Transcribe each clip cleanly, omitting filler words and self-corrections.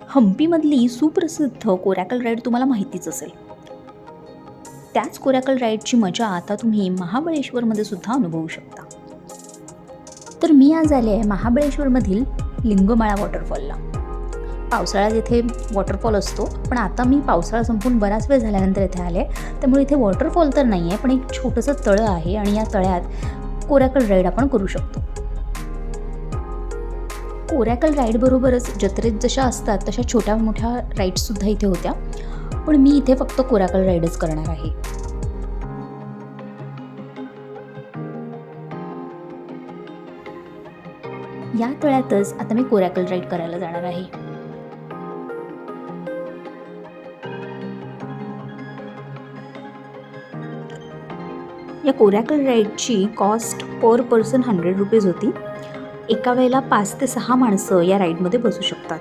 हम्पीमधली सुप्रसिद्ध कोरॅकल राईड तुम्हाला माहितीच असेल. त्याच कोरॅकल राईडची मजा आता तुम्ही महाबळेश्वरमध्ये सुद्धा अनुभवू शकता. तर मी आज आले आहे महाबळेश्वरमधील लिंगमाळा वॉटरफॉलला. पावसाळ्यात इथे वॉटरफॉल असतो, पण आता मी पावसाळा संपून बराच वेळ झाल्यानंतर इथे आले, त्यामुळे इथे वॉटरफॉल तर नाही आहे, पण एक छोटंसं तळं आहे आणि या तळ्यात कोरॅकल राईड आपण करू शकतो. कोरॅकल राईडबरोबरच जत्रेत जशा असतात तशा छोट्या मोठ्या राईड्ससुद्धा इथे होत्या, पण मी इथे फक्त कोरॅकल राईडच करणार आहे. या तळ्यातच आता मी कोरॅकल राईड करायला जाणार आहे. या कोरॅकल राईडची कॉस्ट पर पर्सन 100 रुपीज होती. एका वेळेला 5 ते 6 माणसं या राईडमध्ये बसू शकतात.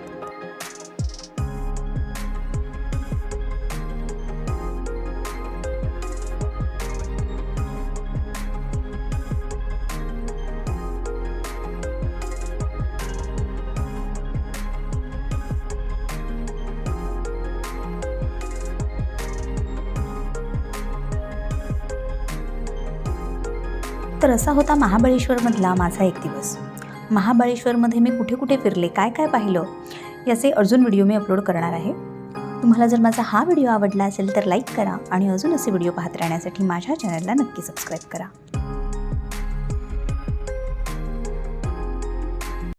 तर असा होता महाबळेश्वरमधला माझा एक दिवस. महाबळेश्वरमध्ये मी कुठे कुठे फिरले, काय काय पाहिलं, याचे अजून व्हिडिओ मी अपलोड करणार आहे. तुम्हाला जर माझा हा व्हिडिओ आवडला असेल तर लाईक करा आणि अजून असे व्हिडिओ पाहत राहण्यासाठी माझ्या चॅनलला नक्की सबस्क्राईब करा.